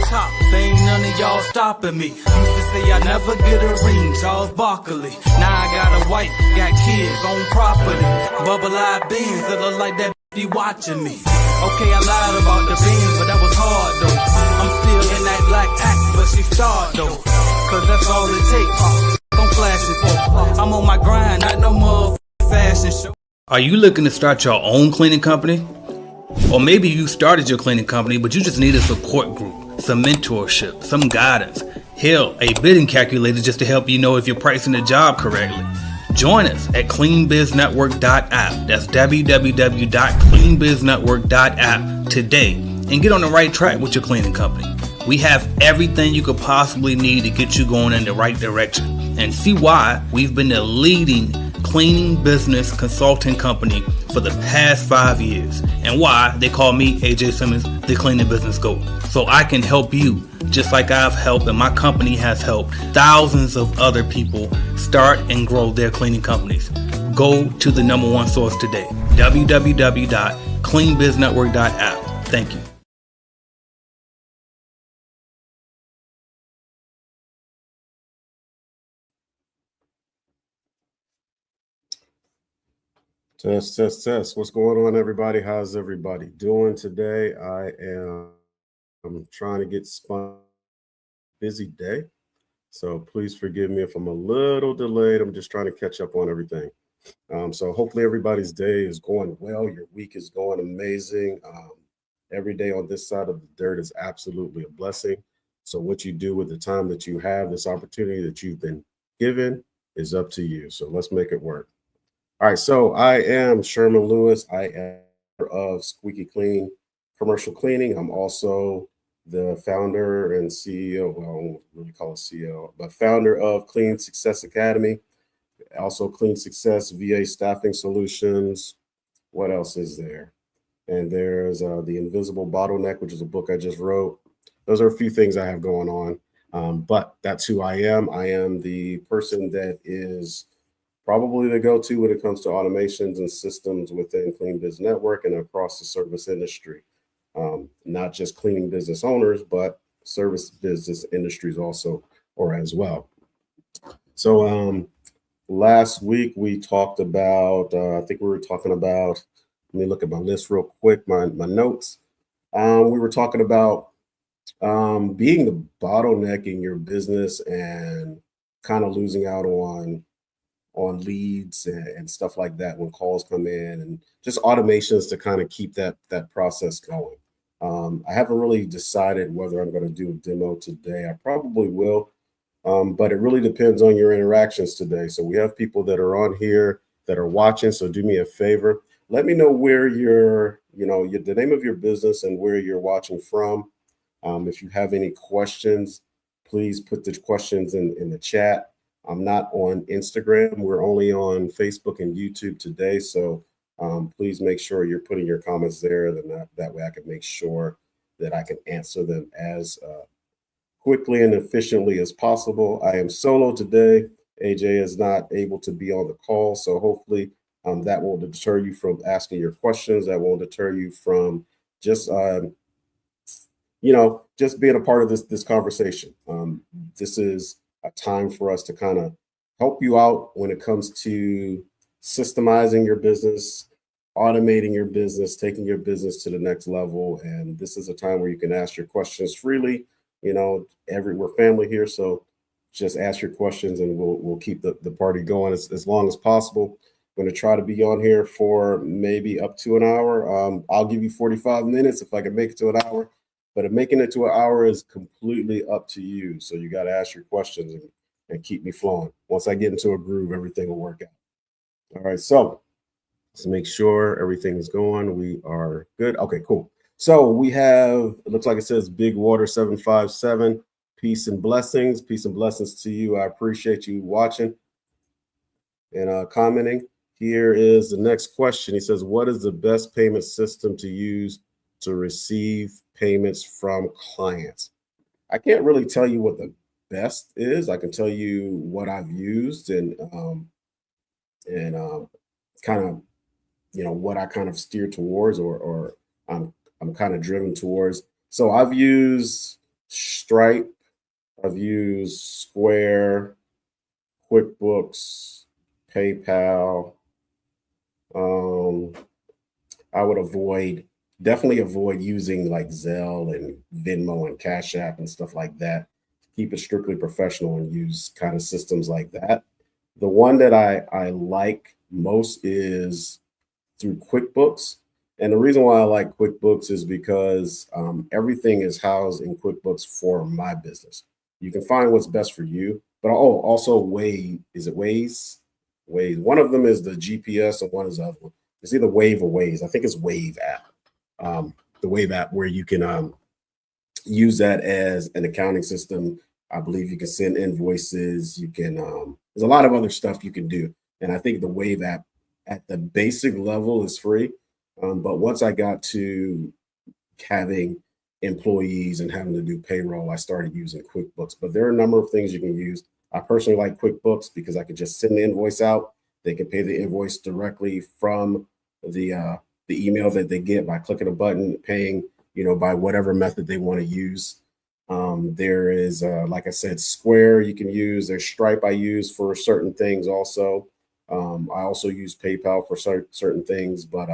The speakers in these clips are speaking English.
top, there ain't none of y'all stopping me. Used to say I never get a ring, Charles Barkley. Now I got a wife, got kids, own property. Bubble-eyed beans that look like that be watching me. Okay, I lied about the beans, but that was hard though. I'm still in that black act, but she starred though. Cause that's all it takes. Don't flash it for. I'm on my grind, not no motherfucking fashion show. Are you looking to start your own cleaning company? Or maybe you started your cleaning company, but you just need a support group, some mentorship, some guidance. Hell, a bidding calculator just to help you know if you're pricing the job correctly. Join us at cleanbiznetwork.app. That's www.cleanbiznetwork.app today and get on the right track with your cleaning company. We have everything you could possibly need to get you going in the right direction, and see why we've been the leading cleaning business consulting company for the past 5 years, and why they call me, AJ Simmons, the cleaning business GOAT. So I can help you just like I've helped and my company has helped thousands of other people start and grow their cleaning companies. Go to the number one source today, www.cleanbiznetwork.app. Thank you. Test. What's going on, everybody? How's everybody doing today? I'm trying to get spun. Busy day. So please forgive me if I'm a little delayed. I'm just trying to catch up on everything. So hopefully everybody's day is going well. Your week is going amazing. Every day on this side of the dirt is absolutely a blessing. So what you do with the time that you have, this opportunity that you've been given, is up to you. So let's make it work. All right, so I am Sherman Lewis. I am of Squeaky Clean Commercial Cleaning. I'm also the founder and CEO, well, I won't really call it CEO, but founder of Clean Success Academy, also Clean Success VA Staffing Solutions. What else is there? And there's The Invisible Bottleneck, which is a book I just wrote. Those are a few things I have going on, but that's who I am. I am the person that is probably the go-to when it comes to automations and systems within Clean Biz Network and across the service industry. Not just cleaning business owners, but service business industries also, or as well. So last week we talked about, I think we were talking about, let me look at my list real quick, my notes. We were talking about being the bottleneck in your business and kind of losing out on leads and stuff like that when calls come in, and just automations to kind of keep that process going. I haven't really decided whether I'm going to do a demo today. I probably will, but it really depends on your interactions today. So we have people that are on here that are watching. So do me a favor. Let me know where the name of your business and where you're watching from. If you have any questions, please put the questions in the chat. I'm not on Instagram. We're only on Facebook and YouTube today. So please make sure you're putting your comments there. Then that way I can make sure that I can answer them as quickly and efficiently as possible. I am solo today. AJ is not able to be on the call. So hopefully that won't deter you from asking your questions. That won't deter you from just, just being a part of this conversation. This is a time for us to kind of help you out when it comes to systemizing your business, automating your business, taking your business to the next level. And this is a time where you can ask your questions freely. We're family here, so just ask your questions and we'll keep the party going as long as possible. I'm going to try to be on here for maybe up to an hour. I'll give you 45 minutes if I can make it to an hour. But making it to an hour is completely up to you. So you got to ask your questions and keep me flowing. Once I get into a groove, everything will work out. All right, so let's make sure everything is going. We are good. Okay, cool. So we have, it looks like it says Big Water 757. Peace and blessings. Peace and blessings to you. I appreciate you watching and commenting. Here is the next question. He says, what is the best payment system to use to receive payments from clients? I can't really tell you what the best is. I can tell you what I've used and kind of, what I kind of steer towards or I'm kind of driven towards. So I've used Stripe. I've used Square, QuickBooks, PayPal. Um, I would definitely avoid using like Zelle and Venmo and Cash App and stuff like that. Keep it strictly professional and use kind of systems like that. The one that I like most is through QuickBooks. And the reason why I like QuickBooks is because everything is housed in QuickBooks for my business. You can find what's best for you, but also Wave. Is it Waze? Waze. One of them is the GPS, and one is the other one. It's either Wave or Waze. I think it's Wave app. The Wave app where you can use that as an accounting system. I believe you can send invoices. You can. There's a lot of other stuff you can do, and I think the Wave app at the basic level is free. But once I got to having employees and having to do payroll, I started using QuickBooks. But there are a number of things you can use. I personally like QuickBooks because I could just send the invoice out. They can pay the invoice directly from the email that they get by clicking a button, paying, by whatever method they want to use. There is, like I said, Square you can use. There's Stripe I use for certain things also. I also use PayPal for certain things, but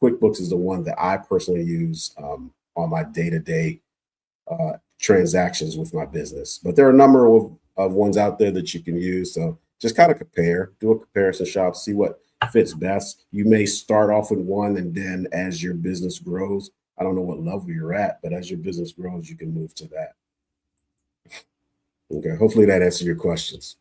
QuickBooks is the one that I personally use on my day-to-day transactions with my business. But there are a number of ones out there that you can use. So just kind of do a comparison shop, see what fits best. You may start off with one, and then as your business grows, I don't know what level you're at, but as your business grows, you can move to that. Okay, hopefully that answers your questions.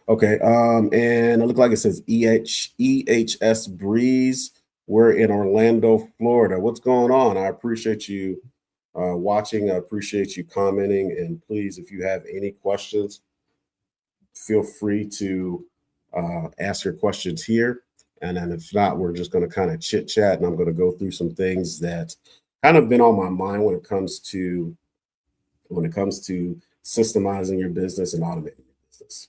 Okay, and it looks like it says EHS Breeze. We're in Orlando, Florida. What's going on? I appreciate you watching. I appreciate you commenting. And please, if you have any questions, feel free to ask your questions here. And then if not, we're just going to kind of chit chat, and I'm going to go through some things that kind of been on my mind when it comes to systemizing your business and automating your business.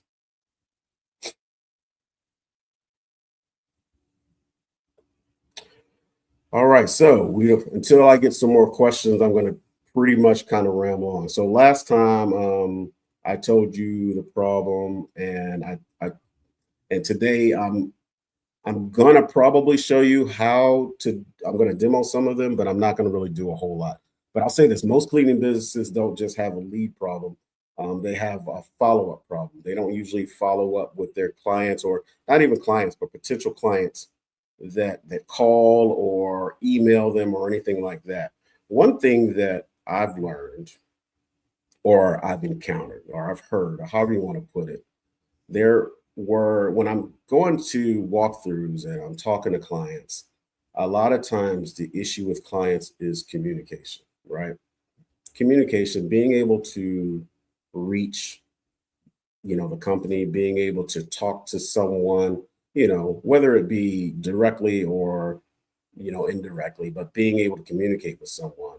All right, so until I get some more questions, I'm going to pretty much kind of ramble on. So last time I told you the problem, and and today I'm going to probably show you I'm going to demo some of them, but I'm not going to really do a whole lot. But I'll say this: most cleaning businesses don't just have a lead problem; they have a follow-up problem. They don't usually follow up with their clients, or not even clients, but potential clients that call or email them or anything like that. One thing that I've learned, or I've encountered, or I've heard, or however you want to put it, when I'm going to walkthroughs and I'm talking to clients, a lot of times the issue with clients is communication, right? Communication, being able to reach, the company, being able to talk to someone, whether it be directly or, indirectly, but being able to communicate with someone.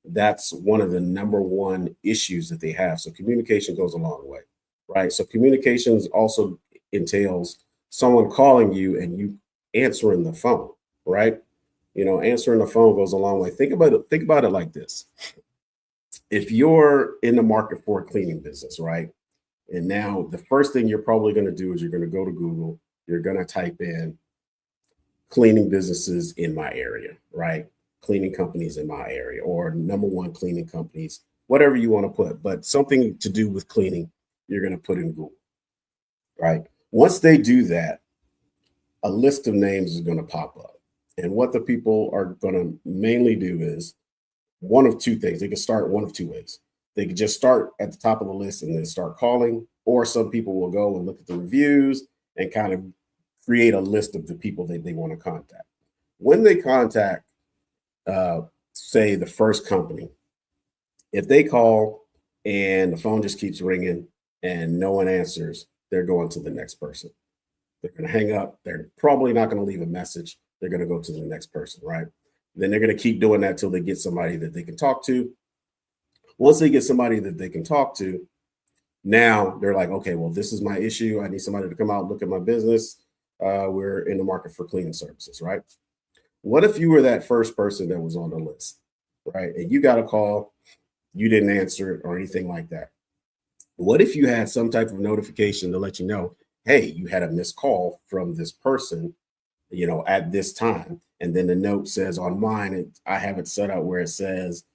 That's one of the number one issues that they have. So communication goes a long way, right? So communications also entails someone calling you and you answering the phone, right? Answering the phone goes a long way. Think about it like this. If you're in the market for a cleaning business, right? And now the first thing you're probably going to do is you're going to go to Google, you're going to type in cleaning businesses in my area, right? Cleaning companies in my area, or number one cleaning companies, whatever you want to put, but something to do with cleaning, you're going to put in Google, right? Once they do that, a list of names is going to pop up. And what the people are going to mainly do is one of two things. They can start one of two ways. They could just start at the top of the list and then start calling, or some people will go and look at the reviews and kind of create a list of the people that they want to contact. When they contact, say, the first company, if they call and the phone just keeps ringing and no one answers, they're going to the next person. They're going to hang up. They're probably not going to leave a message. They're going to go to the next person, right? Then they're going to keep doing that till they get somebody that they can talk to. Once they get somebody that they can talk to, now they're like, okay, well, this is my issue. I need somebody to come out and look at my business. We're in the market for cleaning services, right? What if you were that first person that was on the list, right? And you got a call you didn't answer it or anything like that. What if you had some type of notification to let you know, hey, you had a missed call from this person, at this time. And then the note says on mine, I have it set up where it says,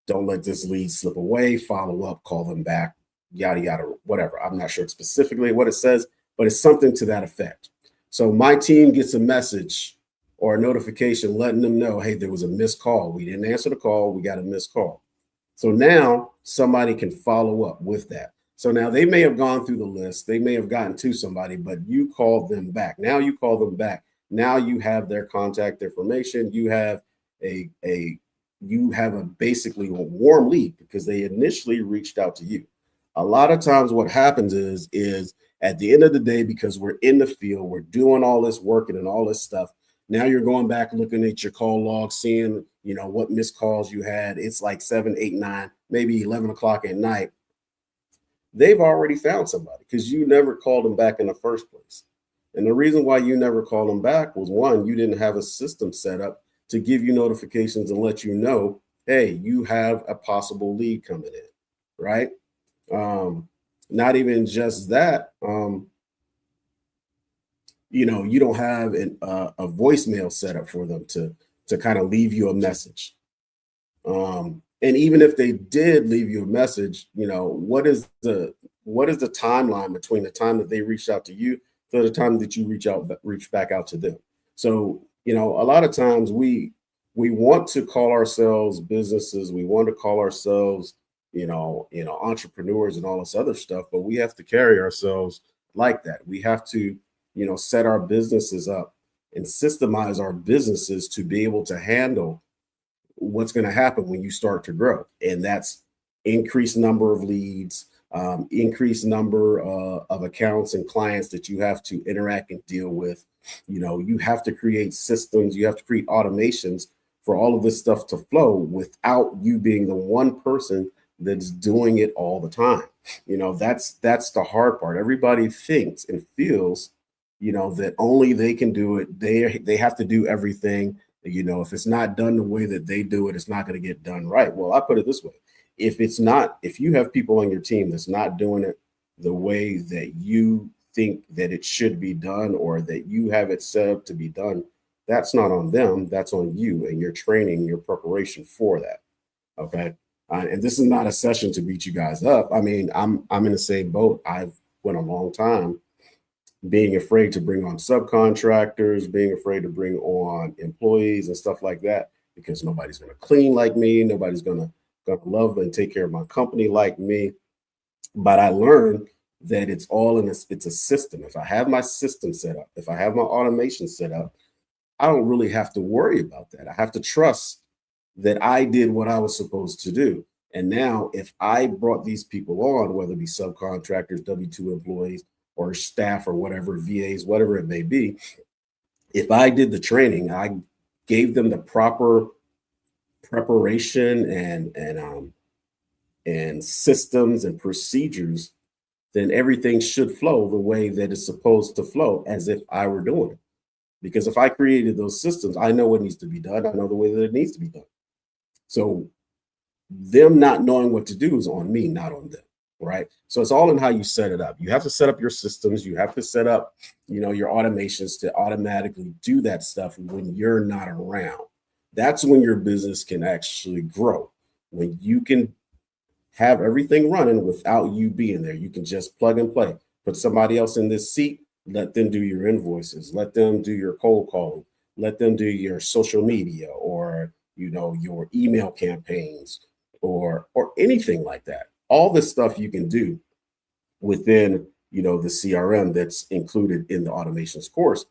don't let this lead slip away, follow up, call them back, yada, yada, whatever. I'm not sure specifically what it says, but it's something to that effect. So my team gets a message or a notification letting them know, hey, there was a missed call. We didn't answer the call. We got a missed call. So now somebody can follow up with that. So now they may have gone through the list. They may have gotten to somebody, but you called them back. Now you call them back. Now you have their contact information. You have basically a warm lead because they initially reached out to you. A lot of times what happens is at the end of the day, because we're in the field, we're doing all this working and all this stuff. Now you're going back looking at your call log, seeing, what missed calls you had. It's like 7, 8, 9, maybe 11 o'clock at night. They've already found somebody because you never called them back in the first place. And the reason why you never called them back was, one, you didn't have a system set up to give you notifications and let you know, hey, you have a possible lead coming in, right? Not even just that, you don't have a voicemail set up for them to kind of leave you a message. And even if they did leave you a message, what is the timeline between the time that they reached out to you to the time that you reach back out to them? So, a lot of times we want to call ourselves businesses. We want to call ourselves, entrepreneurs and all this other stuff, but we have to carry ourselves like that. We have to, set our businesses up and systemize our businesses to be able to handle what's going to happen when you start to grow. And that's increased number of leads, increased number of accounts and clients that you have to interact and deal with. You have to create systems, you have to create automations for all of this stuff to flow without you being the one person that's doing it all the time. That's the hard part. Everybody thinks and feels, that only they can do it. They have to do everything. If it's not done the way that they do it, it's not going to get done right. Well, I put it this way. If you have people on your team that's not doing it the way that you think that it should be done or that you have it set up to be done, that's not on them. That's on you and your training, your preparation for that. Okay. And this is not a session to beat you guys up. I mean, I'm in the same boat. I've went a long time being afraid to bring on subcontractors, being afraid to bring on employees and stuff like that, because nobody's going to clean like me. Nobody's going to love and take care of my company like me. But I learned that it's all it's a system. If I have my system set up, if I have my automation set up, I don't really have to worry about that. I have to trust that I did what I was supposed to do. And now if I brought these people on, whether it be subcontractors, W-2 employees, or staff or whatever, VAs, whatever it may be, if I did the training, I gave them the proper preparation and systems and procedures, then everything should flow the way that it's supposed to flow as if I were doing it. Because if I created those systems, I know what needs to be done. I know the way that it needs to be done. So them not knowing what to do is on me, not on them. Right. So it's all in how you set it up. You have to set up your systems. You have to set up, your automations to automatically do that stuff when you're not around. That's when your business can actually grow. When you can have everything running without you being there. You can just plug and play. Put somebody else in this seat. Let them do your invoices. Let them do your cold calling. Let them do your social media or, your email campaigns or anything like that. All this stuff you can do within, the CRM that's included in the automations course.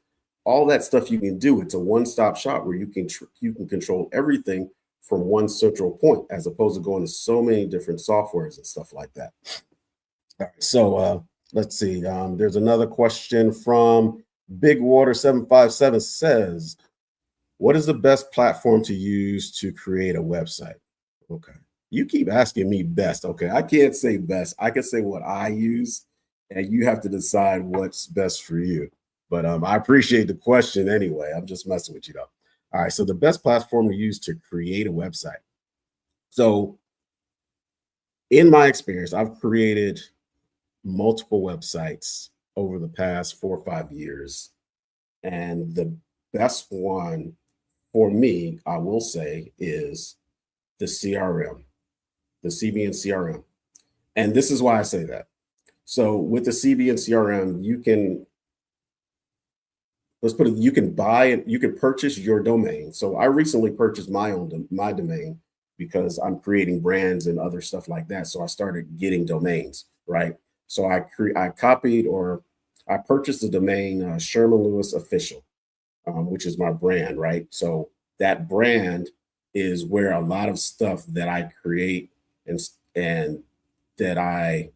All that stuff you can do. It's a one-stop shop where you can control everything from one central point, as opposed to going to so many different softwares and stuff like that. All right, so let's see. There's another question from Big Water 757 says, what is the best platform to use to create a website? Okay. You keep asking me best. Okay, I can't say best. I can say what I use, and you have to decide what's best for you. But I appreciate the question anyway. I'm just messing with you though. All right, so the best platform to use to create a website. So in my experience, I've created multiple websites over the past 4 or 5 years. And the best one for me, I will say, is the CRM, the CBN CRM. And this is why I say that. So with the CBN CRM, you can, let's put it, you can buy it, you can purchase your domain. So I recently purchased my domain because I'm creating brands and other stuff like that. So I started getting domains, right? So I copied or I purchased the domain Sherman Lewis Official, which is my brand, right? So that brand is where a lot of stuff that I create and that I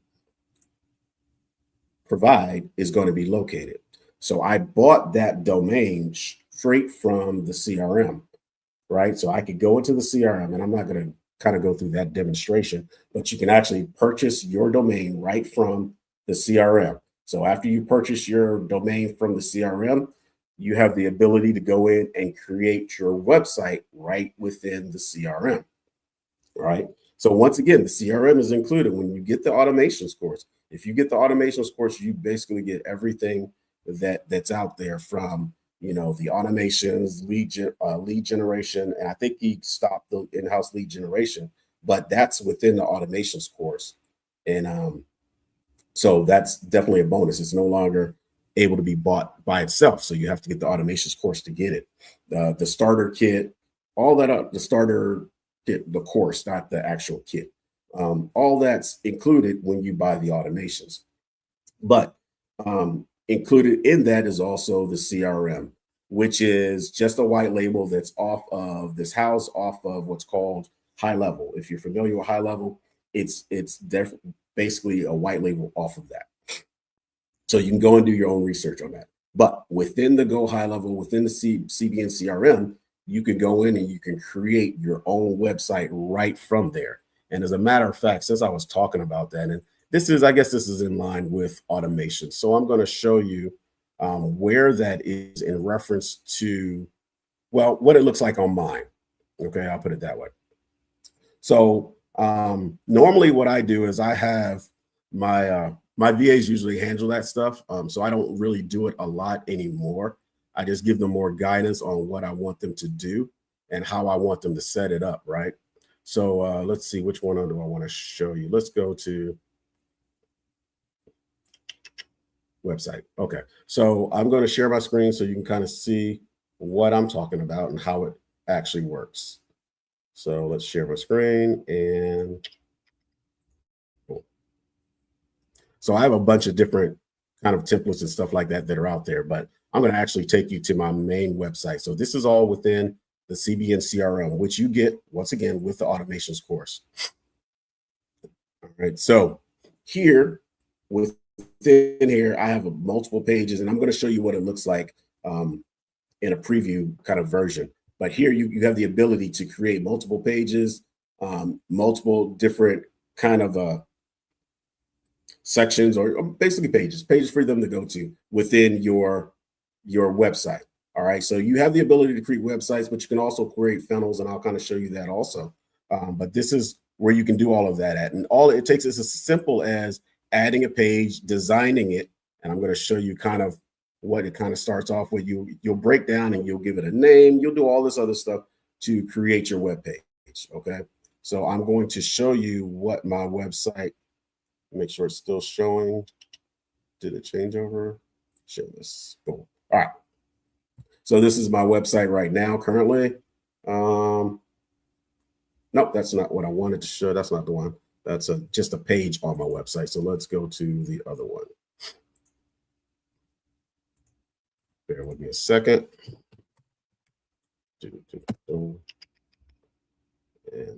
provide is going to be located. So I bought that domain straight from the CRM, right? So I could go into the CRM, and I'm not going to kind of go through that demonstration, but you can actually purchase your domain right from the CRM. So after you purchase your domain from the CRM, you have the ability to go in and create your website right within the CRM, right? So once again, the CRM is included when you get the automations course. If you get the automations course, you basically get everything that's out there from the automations, lead generation, and I think he stopped the in-house lead generation, but that's within the automations course, and so that's definitely a bonus. It's no longer able to be bought by itself, so you have to get the automations course to get it. The starter kit, all that the starter kit, the course, not the actual kit. All that's included when you buy the automations. But included in that is also the CRM, which is just a white label that's off of this house, off of what's called High Level. If you're familiar with High Level, it's basically a white label off of that. So you can go and do your own research on that. But within the Go High Level, within the CBN CRM, you can go in and you can create your own website right from there. And as a matter of fact, since I was talking about that, and I guess this is in line with automation. So I'm going to show you where that is in reference to, well, what it looks like on mine. Okay, I'll put it that way. So normally what I do is I have my VAs usually handle that stuff. So I don't really do it a lot anymore. I just give them more guidance on what I want them to do and how I want them to set it up, right? So let's see, which one do I want to show you? Let's go to website. Okay, so I'm going to share my screen so you can kind of see what I'm talking about and how it actually works. So let's share my screen and boom. So I have a bunch of different kind of templates and stuff like that that are out there, but I'm going to actually take you to my main website. So this is all within the CBN CRM, which you get once again with the automations course. All right. So here within here, I have multiple pages, and I'm going to show you what it looks like in a preview kind of version. But here you have the ability to create multiple pages, multiple different kind of sections or basically pages for them to go to within your website. All right. So you have the ability to create websites, but you can also create funnels, and I'll kind of show you that also. But this is where you can do all of that at. And all it takes is as simple as adding a page, designing it. And I'm going to show you kind of what it kind of starts off with. You'll break down and you'll give it a name. You'll do all this other stuff to create your web page. Okay. So I'm going to show you what my website, make sure it's still showing. Did it change over? Show this. Boom. All right. So this is my website right now currently. Nope, that's not what I wanted to show. That's not the one. That's just a page on my website. So let's go to the other one. Bear with me a second. And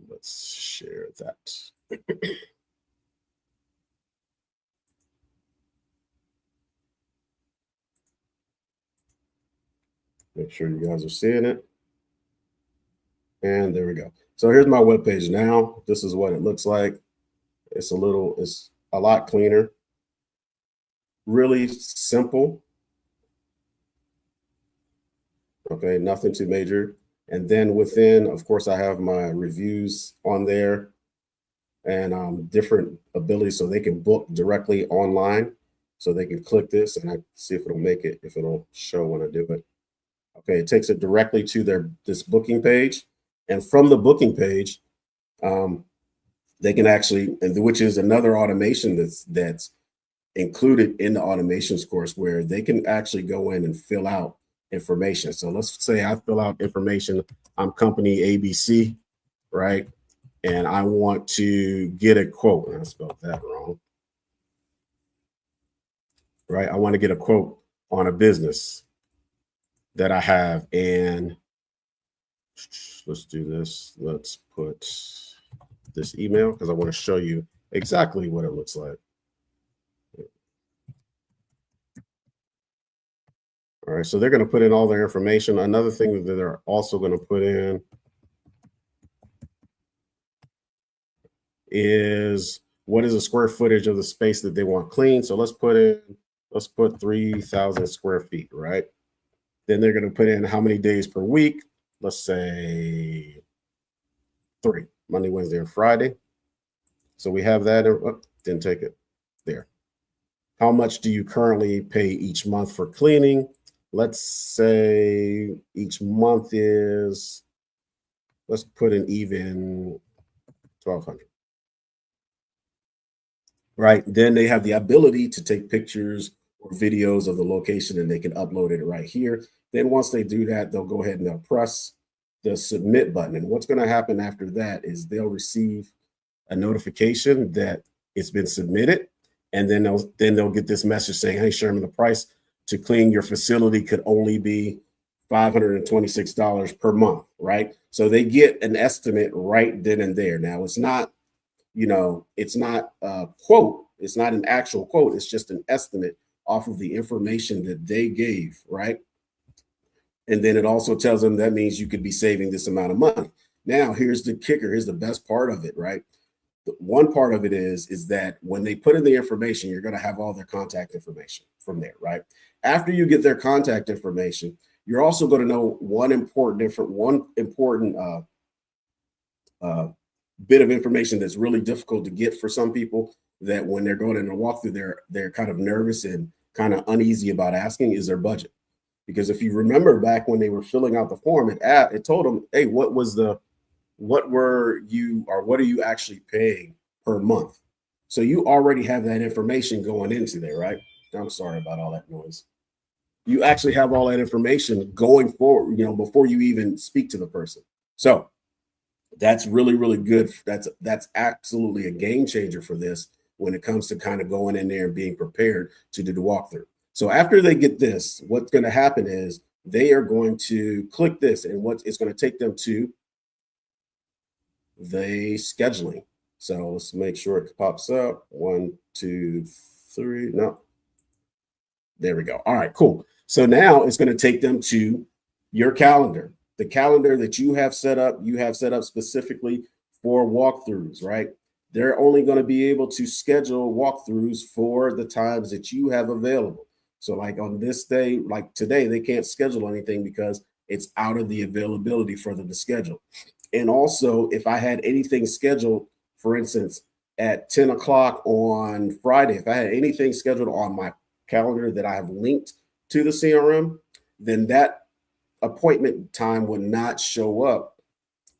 let's share that. Make sure you guys are seeing it. And there we go. So here's my webpage now. This is what it looks like. It's a lot cleaner. Really simple. Okay, nothing too major. And then within, of course, I have my reviews on there. and different abilities so they can book directly online. So they can click this and I see if it'll make it, if it'll show when I do it. Okay, it takes it directly to this booking page. And from the booking page, um, they can actually, and which is another automation that's included in the automations course where they can actually go in and fill out information. So let's say I fill out information. I'm company ABC, right? And I want to get a quote. And I spelled that wrong. Right? I want to get a quote on a business that I have. And let's do this. Let's put this email because I want to show you exactly what it looks like. All right, so they're going to put in all their information. Another thing that they're also going to put in is what is the square footage of the space that they want clean. So let's put 3,000 square feet, right? Then they're going to put in how many days per week. Let's say 3, Monday, Wednesday, and Friday. So we have that. Oh, didn't take it there. How much do you currently pay each month for cleaning? Let's say each month is, let's put an even 1,200. Right. Then they have the ability to take pictures or videos of the location and they can upload it right here. Then once they do that, they'll go ahead and they'll press the submit button. And what's going to happen after that is they'll receive a notification that it's been submitted. And then they'll get this message saying, hey, Sherman, the price to clean your facility could only be $526 per month, right? So they get an estimate right then and there. Now, it's not, it's not a quote. It's not an actual quote. It's just an estimate off of the information that they gave, right? And then it also tells them that means you could be saving this amount of money. Now, here's the kicker. Here's the best part of it, right? One part of it is that when they put in the information, you're going to have all their contact information from there, right? After you get their contact information, you're also going to know one important bit of information that's really difficult to get for some people, that when they're going in a walkthrough, they're kind of nervous and kind of uneasy about asking, is their budget. Because if you remember back when they were filling out the form, it told them, hey, what are you actually paying per month? So you already have that information going into there, right? I'm sorry about all that noise. You actually have all that information going forward, before you even speak to the person. So that's really, really good. That's absolutely a game changer for this when it comes to kind of going in there and being prepared to do the walkthrough. So after they get this, what's going to happen is they are going to click this, and what it's going to take them to the scheduling. So let's make sure it pops up. 1, 2, 3. No. There we go. All right, cool. So now it's going to take them to your calendar, the calendar that you have set up specifically for walkthroughs, right? They're only going to be able to schedule walkthroughs for the times that you have available. So like on this day, like today, they can't schedule anything because it's out of the availability for them to schedule. And also, if I had anything scheduled, for instance, at 10 o'clock on Friday, if I had anything scheduled on my calendar that I have linked to the CRM, then that appointment time would not show up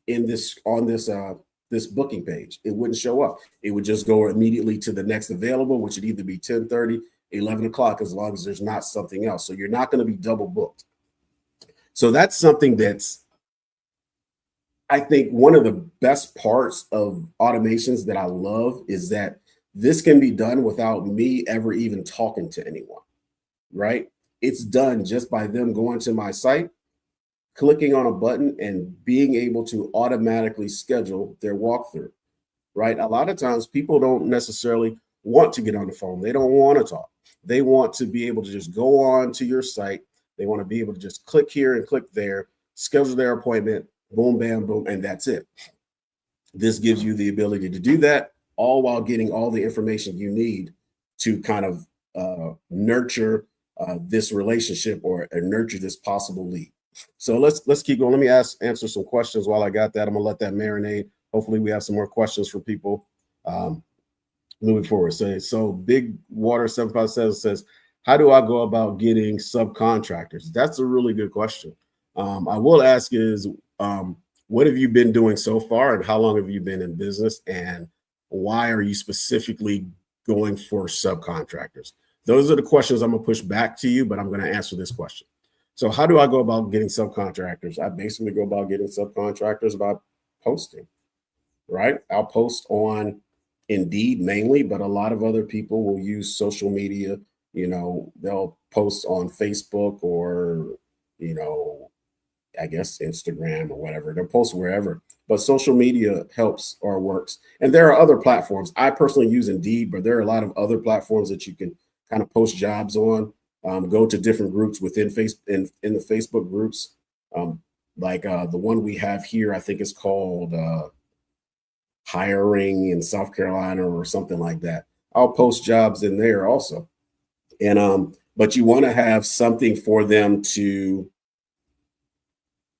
on this booking page. It wouldn't show up. It would just go immediately to the next available, which would either be 10:30, 11 o'clock, as long as there's not something else. So you're not going to be double booked. So that's something that's, I think, one of the best parts of automations that I love is that this can be done without me ever even talking to anyone, right? It's done just by them going to my site, clicking on a button, and being able to automatically schedule their walkthrough, right? A lot of times people don't necessarily want to get on the phone. They don't want to talk. They want to be able to just go on to your site. They want to be able to just click here and click there, schedule their appointment, boom, bam, boom, and that's it. This gives you the ability to do that, all while getting all the information you need to kind of nurture this relationship or nurture this possible lead. So let's keep going. Let me answer some questions while I got that. I'm gonna let that marinate. Hopefully we have some more questions for people. moving forward. So Big Water 757 says, how do I go about getting subcontractors? That's a really good question. I will ask is, what have you been doing so far, and how long have you been in business, and why are you specifically going for subcontractors? Those are the questions I'm gonna push back to you, but I'm gonna answer this question. So how do I go about getting subcontractors? I basically go about getting subcontractors by posting, right? I'll post on Indeed mainly, but a lot of other people will use social media. They'll post on Facebook or, I guess Instagram or whatever. They'll post wherever, but social media helps or works. And there are other platforms. I personally use Indeed, but there are a lot of other platforms that you can kind of post jobs on. Go to different groups within in the Facebook groups. Like the one we have here, I think it's called Hiring in South Carolina or something like that. I'll post jobs in there also. And but you want to have something for them to,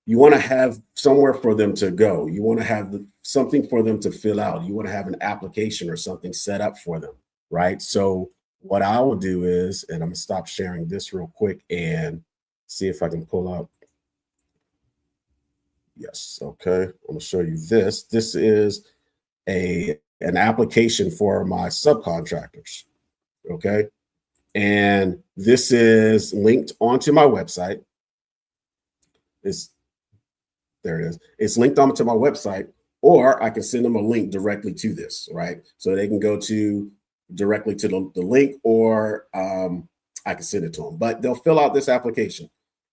you want to have somewhere for them to go. You want to have something for them to fill out. You want to have an application or something set up for them, right? So what I will do is, and I'm gonna stop sharing this real quick and see if I can pull up. Yes, okay. I'm gonna show you this. This is an application for my subcontractors, okay? And this is linked onto my website. There it is. It's linked onto my website, or I can send them a link directly to this, right? So they can go directly to the link, or I can send it to them. But they'll fill out this application.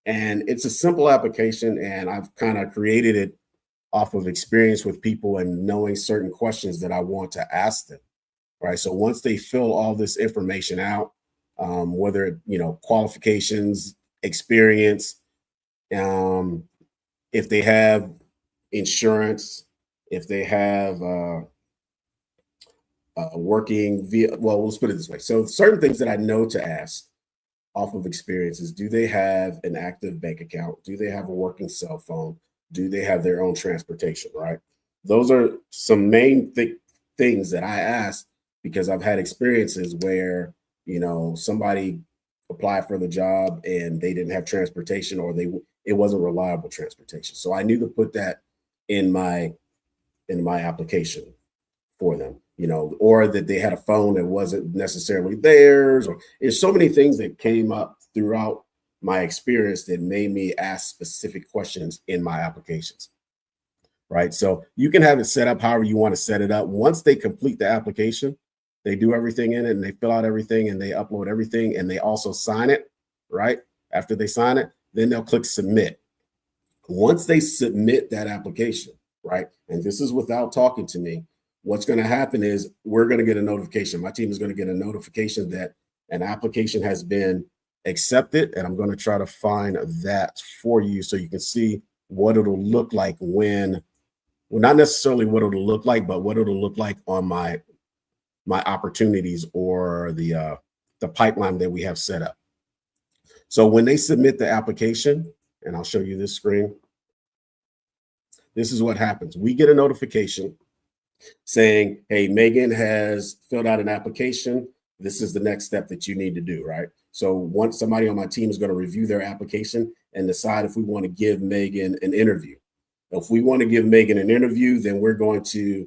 And it's a simple application, and I've kind of created it off of experience with people and knowing certain questions that I want to ask them, right? So once they fill all this information out, whether qualifications, experience, if they have insurance, if they have working via, well, let's put it this way. So certain things that I know to ask off of experiences: do they have an active bank account? Do they have a working cell phone? Do they have their own transportation, right? Those are some main things that I ask, because I've had experiences where, somebody applied for the job and they didn't have transportation, or it wasn't reliable transportation. So I knew to put that in my application for them, or that they had a phone that wasn't necessarily theirs, or there's so many things that came up throughout my experience that made me ask specific questions in my applications, right? So you can have it set up however you want to set it up. Once they complete the application, they do everything in it and they fill out everything and they upload everything and they also sign it, right? After they sign it, then they'll click submit. Once they submit that application, right? And this is without talking to me, what's going to happen is we're going to get a notification. My team is going to get a notification that an application has been accepted. And I'm going to try to find that for you so you can see what it'll look like when, well, not necessarily what it'll look like, but what it'll look like on my opportunities or the pipeline that we have set up. So when they submit the application, and I'll show you this screen, this is what happens. We get a notification saying, hey, Megan has filled out an application. This is the next step that you need to do, right? So once somebody on my team is going to review their application and decide if we want to give Megan an interview. If we want to give Megan an interview, then we're going to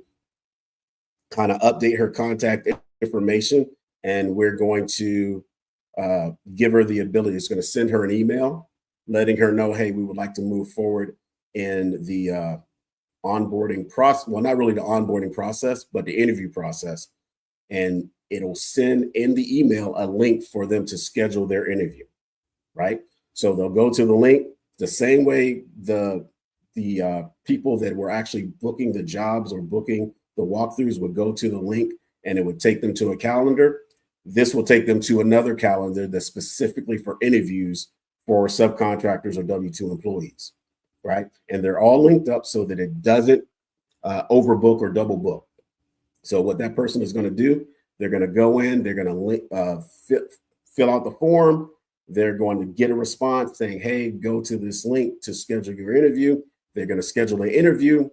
kind of update her contact information, and we're going to give her the ability. It's going to send her an email letting her know, hey, we would like to move forward in the onboarding process. Well, not really the onboarding process, but the interview process. And it'll send in the email a link for them to schedule their interview, right? So they'll go to the link the same way the people that were actually booking the jobs or booking the walkthroughs would go to the link, and it would take them to a calendar. This will take them to another calendar that's specifically for interviews for subcontractors or W-2 employees, right? And they're all linked up so that it doesn't overbook or double book. So what that person is going to do, they're going to go in, they're going to fill out the form. They're going to get a response saying, hey, go to this link to schedule your interview. They're going to schedule an interview.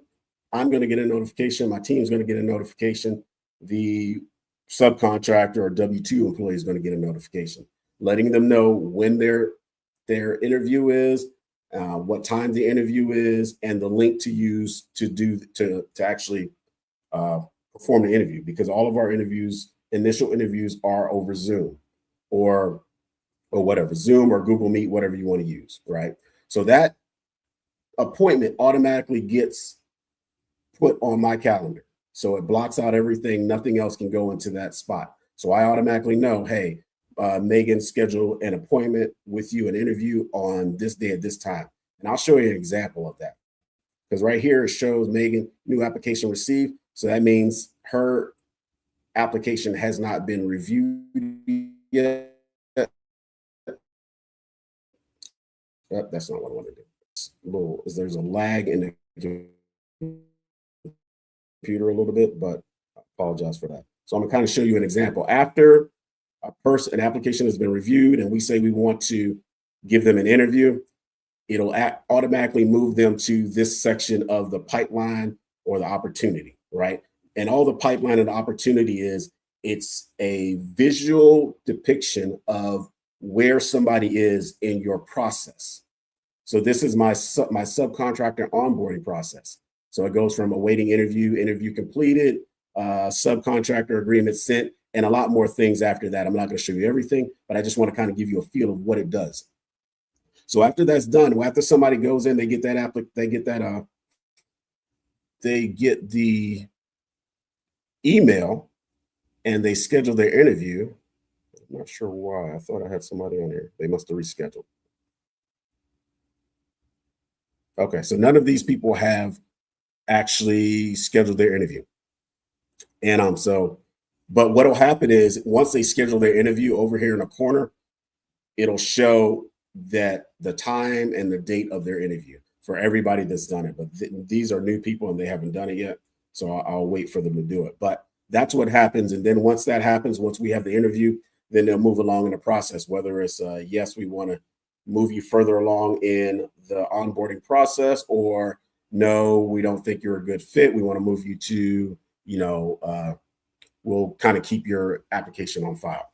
I'm going to get a notification. My team's going to get a notification. the subcontractor or W-2 employee is going to get a notification, letting them know when their interview is, what time the interview is, and the link to use to actually perform the interview. Because all of our initial interviews, are over Zoom or whatever, Zoom or Google Meet, whatever you want to use, right? So that appointment automatically gets put on my calendar. So it blocks out everything. Nothing else can go into that spot. So I automatically know, hey, Megan scheduled an appointment with you, an interview on this day at this time. And I'll show you an example of that. Because right here, it shows Megan, new application received. So that means her application has not been reviewed yet. That's not what I want to do. There's a lag in the computer a little bit, but I apologize for that. So I'm gonna kind of show you an example. After an application has been reviewed and we say we want to give them an interview, it'll automatically move them to this section of the pipeline or the opportunity, right? And all the pipeline and the opportunity is, it's a visual depiction of where somebody is in your process. So this is my subcontractor onboarding process. So it goes from awaiting interview completed, subcontractor agreement sent, and a lot more things after that. I'm not going to show you everything, but I just want to kind of give you a feel of what it does. So after that's done, after somebody goes in, they get the email and they schedule their interview. I'm not sure why. I thought I had somebody on here. They must have rescheduled. Okay, so none of these people have actually scheduled their interview. And but what'll happen is, once they schedule their interview, over here in the corner, it'll show that the time and the date of their interview for everybody that's done it. But these are new people and they haven't done it yet. So I'll wait for them to do it. But that's what happens. And then once that happens, once we have the interview, then they'll move along in the process, whether it's yes, we want to move you further along in the onboarding process, or no, we don't think you're a good fit. We want to move you to, we'll kind of keep your application on file.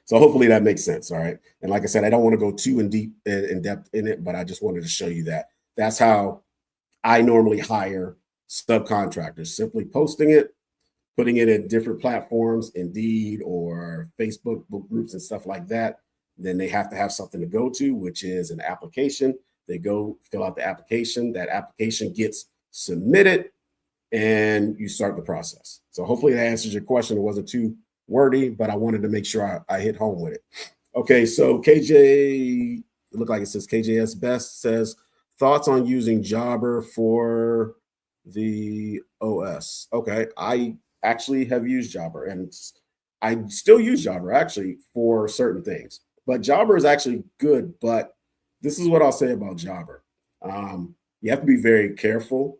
So hopefully that makes sense. All right. And like I said, I don't want to go too in depth in it, but I just wanted to show you that that's how I normally hire subcontractors, simply posting it, putting it in different platforms, Indeed or Facebook book groups and stuff like that. Then they have to have something to go to, which is an application. They go fill out the application. That application gets submitted and you start the process. So hopefully that answers your question. It wasn't too wordy, but I wanted to make sure I hit home with it. Okay, so KJ, it looked like it says KJS Best says, thoughts on using Jobber for the OS. Okay, I actually have used Jobber, and I still use Jobber actually for certain things. But Jobber is actually good, but this is what I'll say about Jobber. You have to be very careful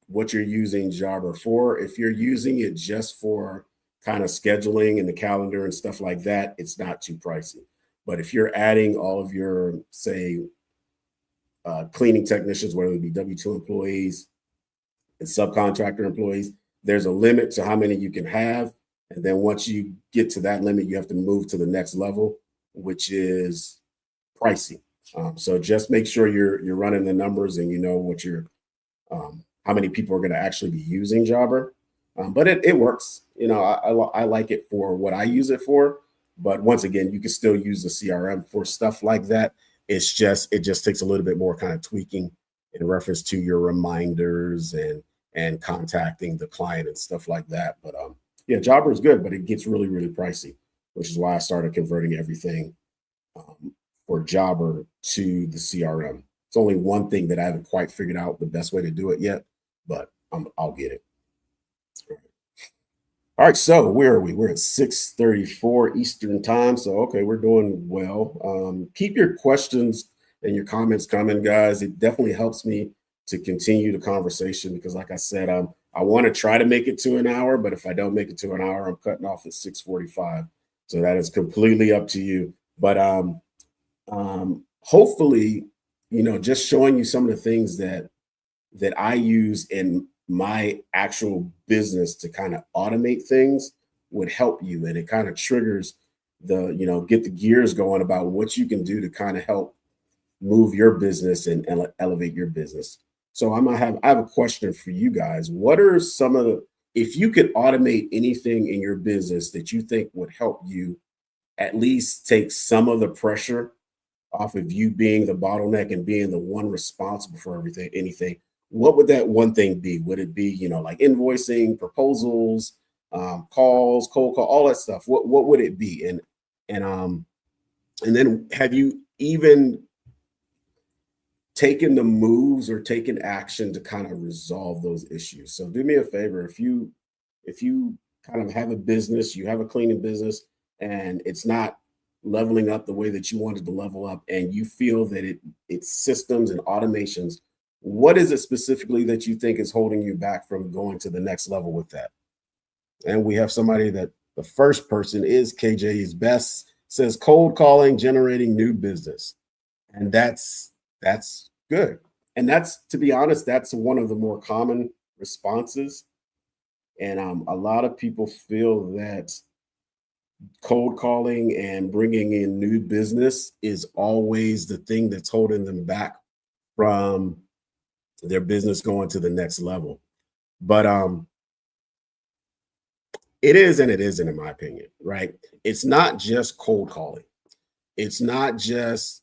what you're using Jobber for. If you're using it just for kind of scheduling and the calendar and stuff like that, it's not too pricey. But if you're adding all of your, say, cleaning technicians, whether it be W-2 employees and subcontractor employees, there's a limit to how many you can have. And then once you get to that limit, you have to move to the next level, which is pricing. So just make sure you're running the numbers and you know what how many people are going to actually be using Jobber. But it works. I like it for what I use it for. But once again, you can still use the CRM for stuff like that. It just takes a little bit more kind of tweaking in reference to your reminders and contacting the client and stuff like that. But yeah, Jobber is good, but it gets really, really pricey, which is why I started converting everything for Jobber to the CRM. It's only one thing that I haven't quite figured out the best way to do it yet, but I'll get it. All right, so where are we? We're at 6:34 Eastern time. So, okay, we're doing well. Keep your questions and your comments coming, guys. It definitely helps me to continue the conversation because, like I said, I want to try to make it to an hour, but if I don't make it to an hour, I'm cutting off at 6:45. So that is completely up to you. But hopefully, just showing you some of the things that I use in my actual business to kind of automate things would help you. And it kind of triggers get the gears going about what you can do to kind of help move your business and elevate your business. So I have a question for you guys. What are some of if you could automate anything in your business that you think would help you at least take some of the pressure off of you being the bottleneck and being the one responsible for anything, what would that one thing be? Would it be, like invoicing, proposals, calls, cold call, all that stuff? What would it be? And then have you even taken the moves or taken action to kind of resolve those issues? So do me a favor, if you kind of have a business, you have a cleaning business, and it's not leveling up the way that you wanted to level up, and you feel that it's systems and automations, what is it specifically that you think is holding you back from going to the next level with that? And we have somebody that the first person is KJ's best, says cold calling, generating new business. And that's good. And that's, to be honest, that's one of the more common responses. And a lot of people feel that cold calling and bringing in new business is always the thing that's holding them back from their business going to the next level. But it is and it isn't, in my opinion, right? It's not just cold calling. It's not just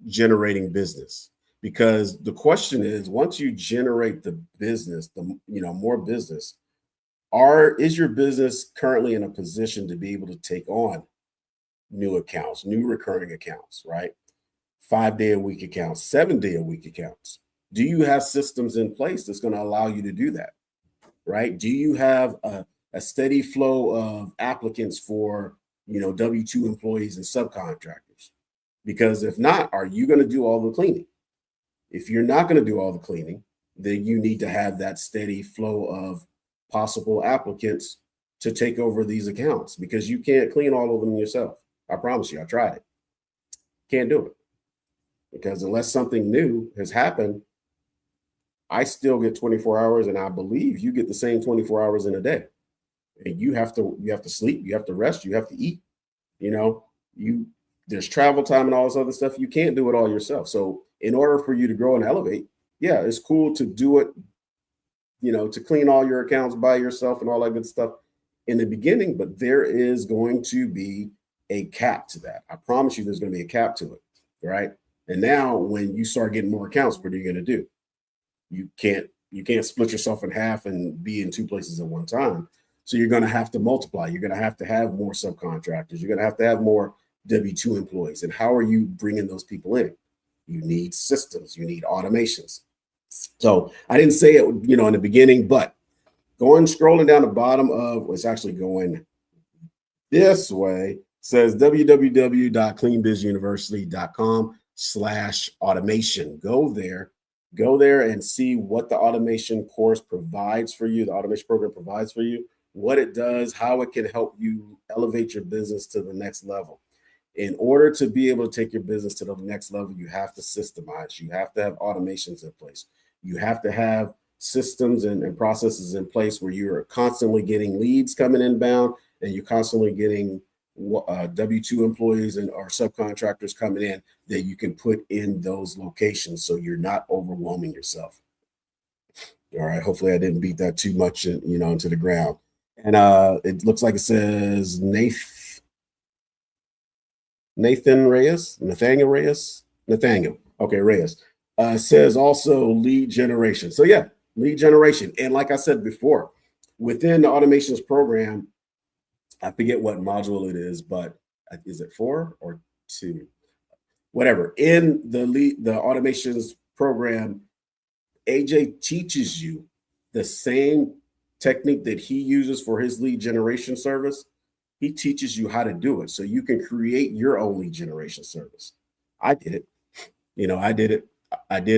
generating business, because the question is, once you generate the business, more business, is your business currently in a position to be able to take on new accounts, new recurring accounts, right? 5-day-a-week accounts, 7-day-a-week accounts. Do you have systems in place that's going to allow you to do that, right? Do you have a steady flow of applicants for, W-2 employees and subcontractors? Because if not, are you going to do all the cleaning? If you're not going to do all the cleaning, then you need to have that steady flow of possible applicants to take over these accounts, because you can't clean all of them yourself. I promise you, I tried it. Can't do it. Because unless something new has happened, I still get 24 hours, and I believe you get the same 24 hours in a day. And you have to sleep, you have to rest, you have to eat. There's travel time and all this other stuff. You can't do it all yourself. So in order for you to grow and elevate, yeah, it's cool to do it, to clean all your accounts by yourself and all that good stuff in the beginning, but there is going to be a cap to that. I promise you there's going to be a cap to it, right? And now when you start getting more accounts, what are you going to do? You can't split yourself in half and be in two places at one time. So you're going to have to multiply. You're going to have more subcontractors. You're going to have more W-2 employees. And how are you bringing those people in? You need systems. You need automations. So I didn't say it, in the beginning, but scrolling down the bottom of, it's actually going this way, says www.cleanbizuniversity.com/automation. Go there and see what the automation course provides for you. The automation program provides for you, what it does, how it can help you elevate your business to the next level. In order to be able to take your business to the next level, you have to systemize. You have to have automations in place. You have to have systems and processes in place where you're constantly getting leads coming inbound, and you're constantly getting W-2 employees or subcontractors coming in that you can put in those locations, so you're not overwhelming yourself. All right. Hopefully I didn't beat that too much, into the ground. And it looks like it says Nathaniel Reyes. Okay, Reyes. Says also lead generation. So yeah, lead generation. And like I said before, within the automations program, I forget what module it is, but is it 4 or 2? Whatever. In the automations program, AJ teaches you the same technique that he uses for his lead generation service. He teaches you how to do it so you can create your own lead generation service. I did it. I did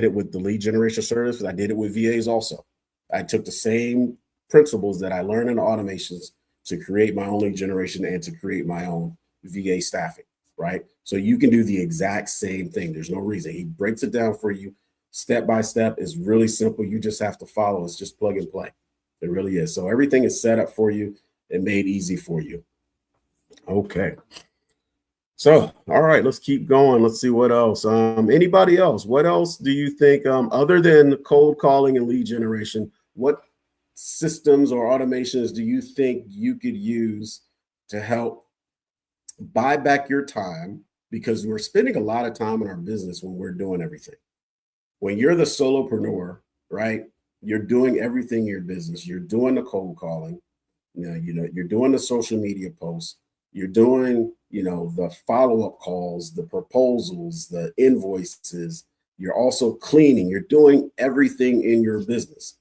it with the lead generation service. I did it with VAs also. I took the same principles that I learned in automations to create my own lead generation and to create my own VA staffing, right? So you can do the exact same thing. There's no reason. He breaks it down for you step by step. Is really simple. You just have to follow. It's just plug and play. It really is. So everything is set up for you and made easy for you. Okay. So, all right, let's keep going. Let's see what else. Anybody else? What else do you think, other than cold calling and lead generation, what systems or automations do you think you could use to help buy back your time? Because we're spending a lot of time in our business when we're doing everything. When you're the solopreneur, right? You're doing everything in your business. You're doing the cold calling, you're doing the social media posts, you're doing, the follow-up calls, the proposals, the invoices. You're also cleaning. You're doing everything in your business,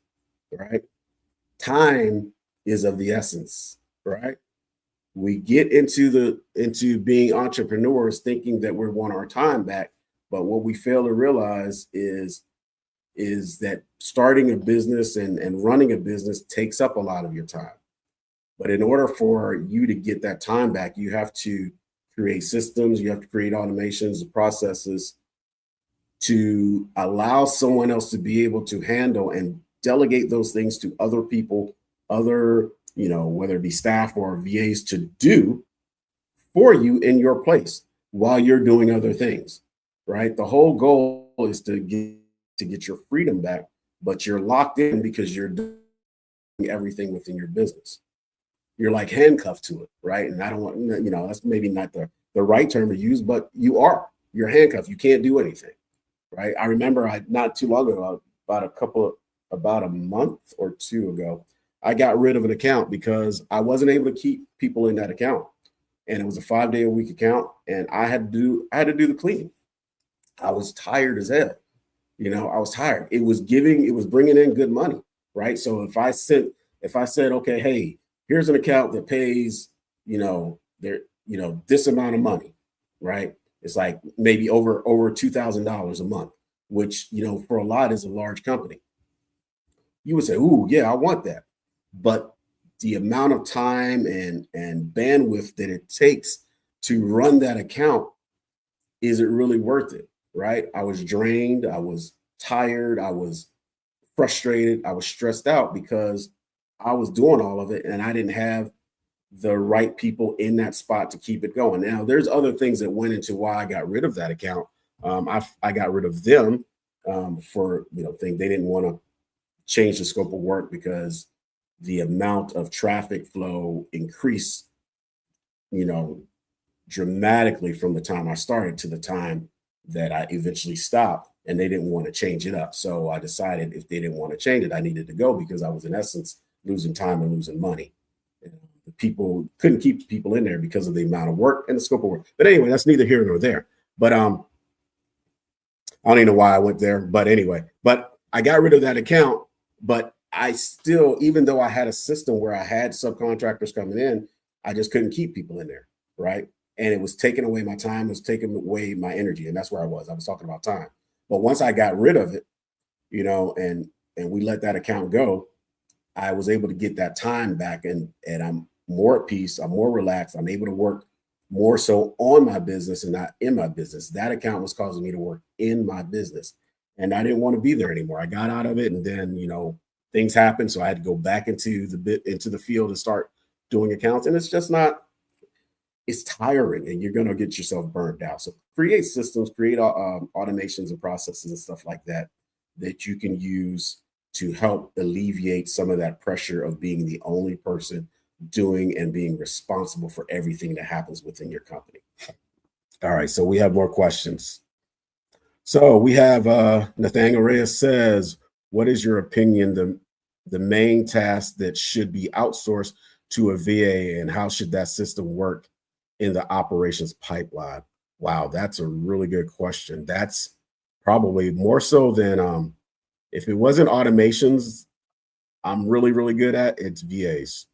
right? Time is of the essence, right? We get into being entrepreneurs thinking that we want our time back, but what we fail to realize is that starting a business and running a business takes up a lot of your time. But in order for you to get that time back, you have to create systems, you have to create automations, processes to allow someone else to be able to handle and delegate those things to other people, whether it be staff or VAs, to do for you in your place while you're doing other things, right? The whole goal is to get your freedom back, but you're locked in because you're doing everything within your business. You're like handcuffed to it, right? And I don't want, that's maybe not the right term to use, but you're handcuffed. You can't do anything, right? I remember not too long ago, about a month or two ago, I got rid of an account because I wasn't able to keep people in that account. And it was a 5-day-a-week account, and I had to do the cleaning. I was tired as hell. I was tired. It was bringing in good money, right? So if I said, okay, hey, here's an account that pays, this amount of money, right? It's like maybe over $2,000 a month, which, for a lot is a large company. You would say, ooh, yeah, I want that. But the amount of time and bandwidth that it takes to run that account, is it really worth it, right? I was drained. I was tired. I was frustrated. I was stressed out because I was doing all of it and I didn't have the right people in that spot to keep it going. Now, there's other things that went into why I got rid of that account. I got rid of them for, they didn't want to change the scope of work because the amount of traffic flow increased, dramatically from the time I started to the time that I eventually stopped, and they didn't want to change it up. So I decided if they didn't want to change it, I needed to go because I was in essence losing time and losing money. The people couldn't keep people in there because of the amount of work and the scope of work. But anyway, that's neither here nor there. But I don't even know why I went there. But anyway, I got rid of that account. But I still, even though I had a system where I had subcontractors coming in, I just couldn't keep people in there, right? And it was taking away my time, it was taking away my energy. And that's where I was talking about time. But once I got rid of it, and we let that account go, I was able to get that time back, and I'm more at peace. I'm more relaxed. I'm able to work more so on my business and not in my business. That account was causing me to work in my business, and I didn't want to be there anymore. I got out of it, and then, things happened. So I had to go back into the field and start doing accounts. And it's just it's tiring, and you're going to get yourself burned out. So create systems, create automations and processes and stuff like that you can use to help alleviate some of that pressure of being the only person doing and being responsible for everything that happens within your company. All right, so we have more questions. So we have Nathaniel Reyes says, what is your opinion, the main task that should be outsourced to a VA, and how should that system work in the operations pipeline? Wow, that's a really good question. That's probably more so than if it wasn't automations, I'm really, really good at, it's VAs.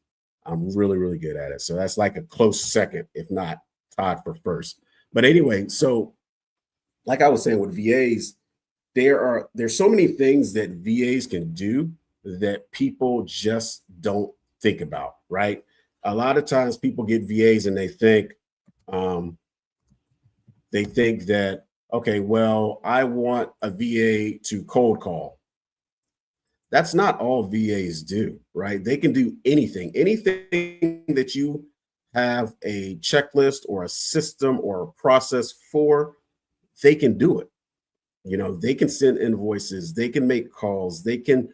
I'm really, really good at it. So that's like a close second, if not tied for first. But anyway, so like I was saying with VAs, there's so many things that VAs can do that people just don't think about, right? A lot of times people get VAs and they think that, okay, well, I want a VA to cold call. That's not all VAs do, right? They can do anything that you have a checklist or a system or a process for, they can do it. You know, they can send invoices, they can make calls, they can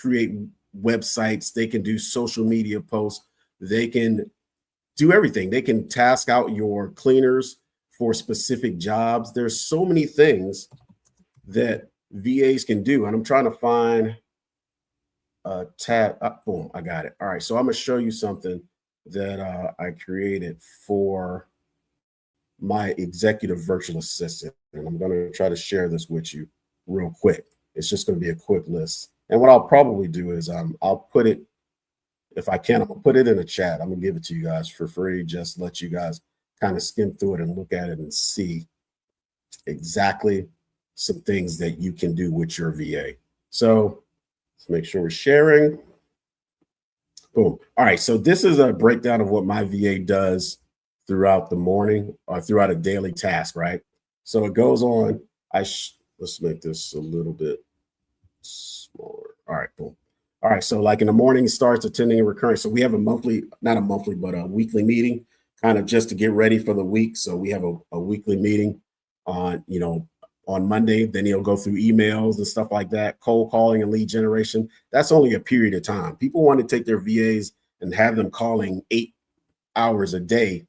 create websites, they can do social media posts, they can do everything. They can task out your cleaners for specific jobs. There's so many things that VAs can do. And I'm trying to find a tab. Boom, I got it. All right. So I'm going to show you something that I created for my executive virtual assistant. And I'm going to try to share this with you real quick. It's just going to be a quick list. And what I'll probably do is I'll put it, if I can, I'm going to put it in a chat. I'm going to give it to you guys for free. Just let you guys kind of skim through it and look at it and see exactly some things that you can do with your VA. So let's make sure we're sharing. Boom. All right. So this is a breakdown of what my VA does throughout the morning or throughout a daily task, right? So it goes on. Let's make this a little bit smaller. All right, boom. All right, so like in the morning, starts attending a recurring. So we have a monthly, not a monthly, but a weekly meeting, kind of just to get ready for the week. So we have a weekly meeting on, on Monday. Then he'll go through emails and stuff like that, cold calling and lead generation. That's only a period of time. People want to take their VAs and have them calling 8 hours a day,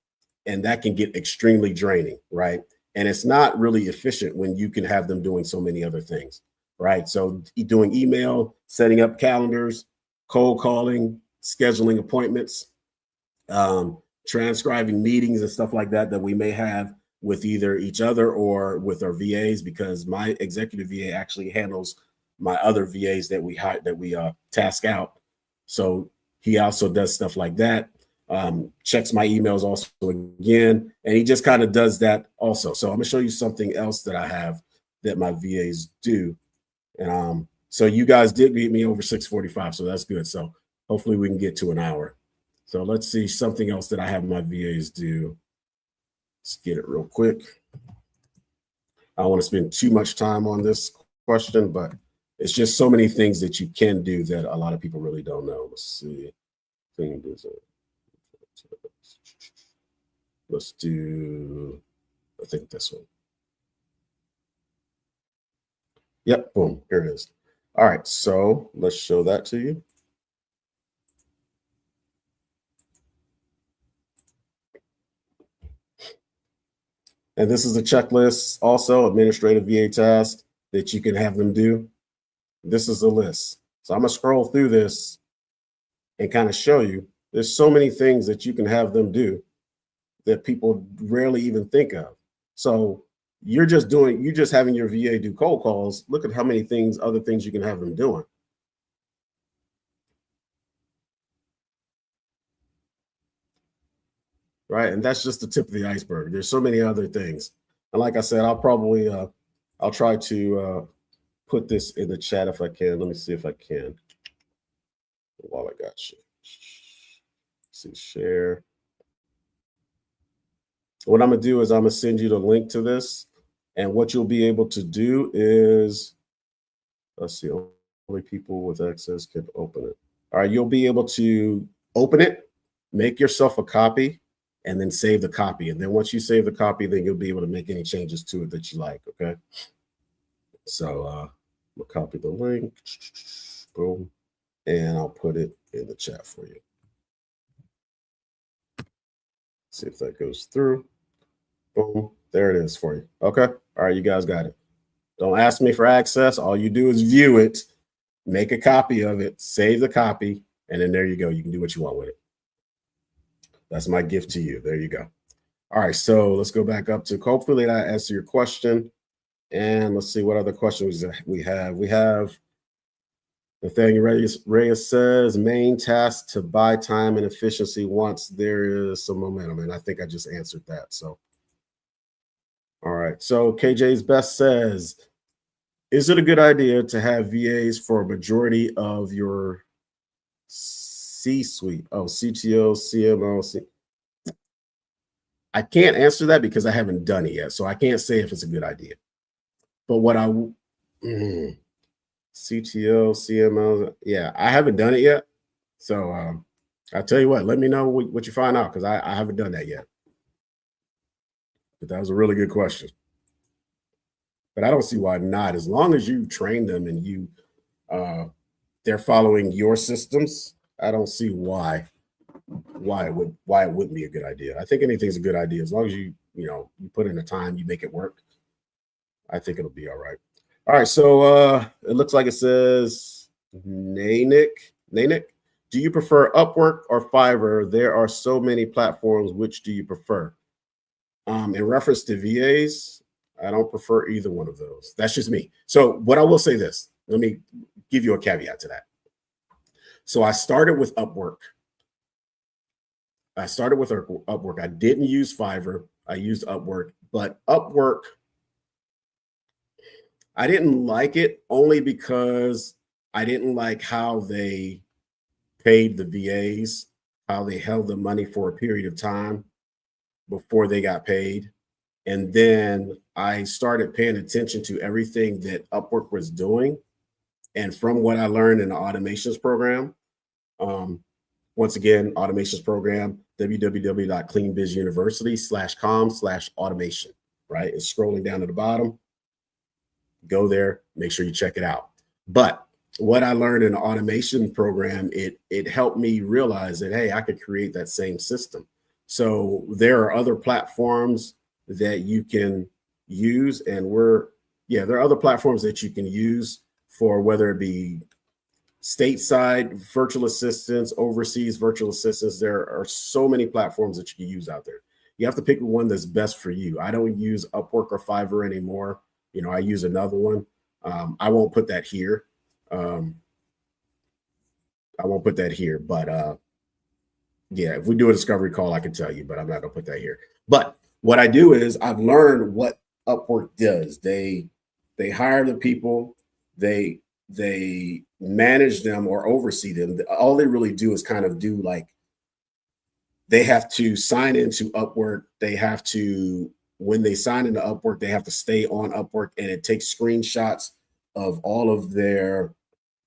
and that can get extremely draining, right? And it's not really efficient when you can have them doing so many other things, right? So doing email, setting up calendars, cold calling, scheduling appointments, transcribing meetings and stuff like that we may have with either each other or with our VAs, because my executive VA actually handles my other VAs that we task out. So he also does stuff like that. Checks my emails also again, and he just kind of does that also. So I'm gonna show you something else that I have that my VAs do. And so you guys did beat me over 6:45, so that's good. So hopefully we can get to an hour. So let's see something else that I have my VAs do. Let's get it real quick. I don't want to spend too much time on this question, but it's just so many things that you can do that a lot of people really don't know. Let's see. Let's do, I think this one. Yep, boom, here it is. All right, so let's show that to you. And this is a checklist, also administrative VA tasks that you can have them do. This is a list. So I'm gonna scroll through this and kind of show you. There's so many things that you can have them do that people rarely even think of. So you're just having your VA do cold calls. Look at how many other things you can have them doing. Right. And that's just the tip of the iceberg. There's so many other things. And like I said, I'll try to put this in the chat if I can. Let me see if I can while I got you. See, share. What I'm gonna do is I'm gonna send you the link to this, and what you'll be able to do is, let's see, only people with access can open it. All right, you'll be able to open it, make yourself a copy, and then save the copy. And then once you save the copy, then you'll be able to make any changes to it that you like, okay? So we'll copy the link, boom, and I'll put it in the chat for you. See if that goes through. Boom, there it is for you. Okay, all right, you guys got it. Don't ask me for access. All you do is view it, make a copy of it, save the copy, and then there you go. You can do what you want with it. That's my gift to you. There you go. All right, so let's go back up to, hopefully that answered your question. And let's see what other questions we have. We have Nathaniel Reyes says, main task to buy time and efficiency once there is some momentum. And I think I just answered that. So, all right. So KJ's Best says, is it a good idea to have VAs for a majority of your C-suite? Oh, CTO, CMO. I can't answer that because I haven't done it yet. So I can't say if it's a good idea. But what CTO, CMO, yeah, I haven't done it yet. So I'll tell you what, let me know what you find out because I haven't done that yet. But that was a really good question. But I don't see why not. As long as you train them and they're following your systems, I don't see why it wouldn't be a good idea. I think anything's a good idea as long as you put in the time, you make it work. I think it'll be all right. All right, so it looks like it says Nanick. Do you prefer Upwork or Fiverr? There are so many platforms. Which do you prefer? In reference to VAs, I don't prefer either one of those. That's just me. So what I will say this, let me give you a caveat to that. So I started with Upwork. I didn't use Fiverr. I used Upwork, but Upwork, I didn't like it only because I didn't like how they paid the VAs, how they held the money for a period of time before they got paid. And then I started paying attention to everything that Upwork was doing. And from what I learned in the automations program, once again, automations program, www.cleanbizuniversity.com/com/automation, right? It's scrolling down to the bottom. Go there, make sure you check it out. But what I learned in the automation program, it helped me realize that, hey, I could create that same system. So there are other platforms that you can use, and there are other platforms that you can use for whether it be stateside virtual assistants, overseas virtual assistants. There are so many platforms that you can use out there. You have to pick one that's best for you. I don't use Upwork or Fiverr anymore. I use another one. I won't put that here. But yeah, if we do a discovery call, I can tell you, but I'm not gonna put that here. But what I do is I've learned what Upwork does. They hire the people, they manage them or oversee them. All they really do is kind of do they have to sign into Upwork. When they sign into Upwork, they have to stay on Upwork, and it takes screenshots of all of their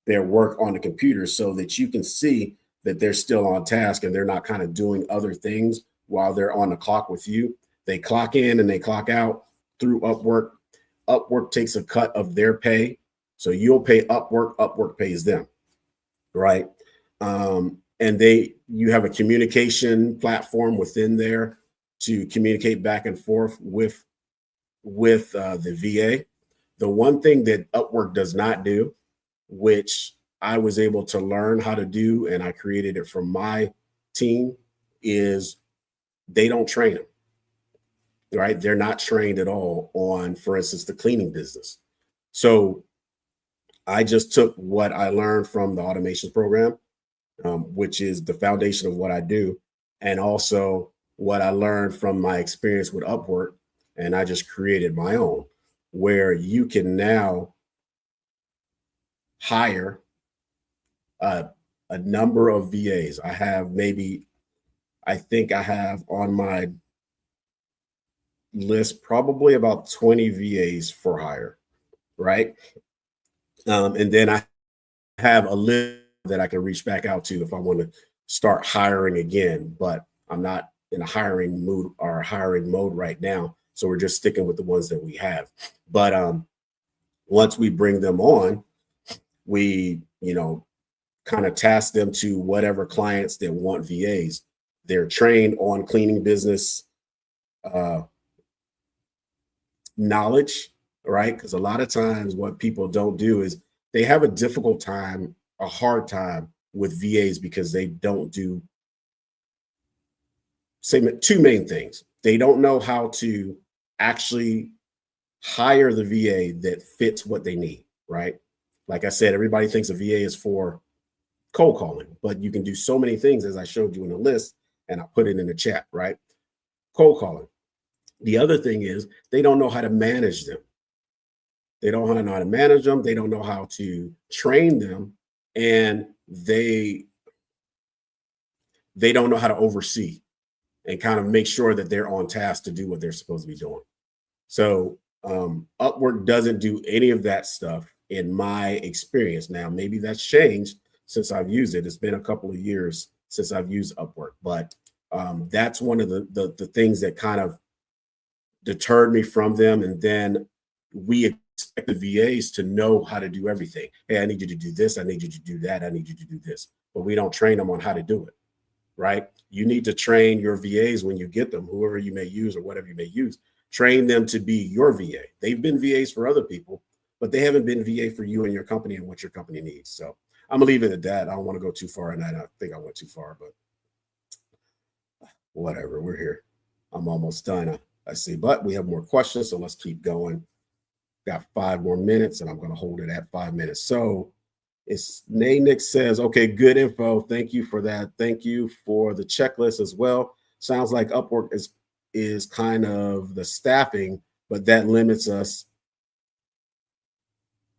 work on the computer so that you can see that they're still on task and they're not kind of doing other things while they're on the clock with you. They clock in and they clock out through Upwork. Upwork takes a cut of their pay. So you'll pay Upwork, Upwork pays them, right? And you have a communication platform within there to communicate back and forth with the VA. The one thing that Upwork does not do, which I was able to learn how to do, and I created it for my team, is they don't train them, right? They're not trained at all on, for instance, the cleaning business. So I just took what I learned from the automations program, which is the foundation of what I do, and also what I learned from my experience with Upwork, and I just created my own, where you can now hire a number of VAs. I think I have on my list probably about 20 VAs for hire, right? And then I have a list that I can reach back out to if I want to start hiring again, but I'm not in a hiring mood or hiring mode right now. So we're just sticking with the ones that we have. But once we bring them on, we, kind of task them to whatever clients that want VAs. They're trained on cleaning business knowledge, right? Because a lot of times what people don't do is they have a hard time with VAs because they don't do two main things. They don't know how to actually hire the VA that fits what they need, right? Like I said, everybody thinks a VA is for cold calling, but you can do so many things, as I showed you in the list, and I put it in the chat, right? Cold calling. The other thing is they don't know how to manage them. They don't know how to manage them. They don't know how to train them, and they don't know how to oversee. and kind of make sure that they're on task to do what they're supposed to be doing. So Upwork doesn't do any of that stuff in my experience. Now, maybe that's changed since I've used it. It's been a couple of years since I've used Upwork, but that's one of the things that kind of deterred me from them. And then we expect the VAs to know how to do everything. Hey, I need you to do this. I need you to do that. I need you to do this. But we don't train them on how to do it, right? You need to train your VAs when you get them, whoever you may use or whatever you may use. Train them to be your VA. They've been VAs for other people, but they haven't been VA for you and your company and what your company needs. So I'm gonna leave it at that. I don't want to go too far, and I think I went too far, but whatever. We're here. I'm almost done. I see, but we have more questions, so let's keep going. Got 5 more minutes, and I'm going to hold it at 5 minutes. So it's Nick says, okay, good info. Thank you for that. Thank you for the checklist as well. Sounds like Upwork is kind of the staffing, but that limits us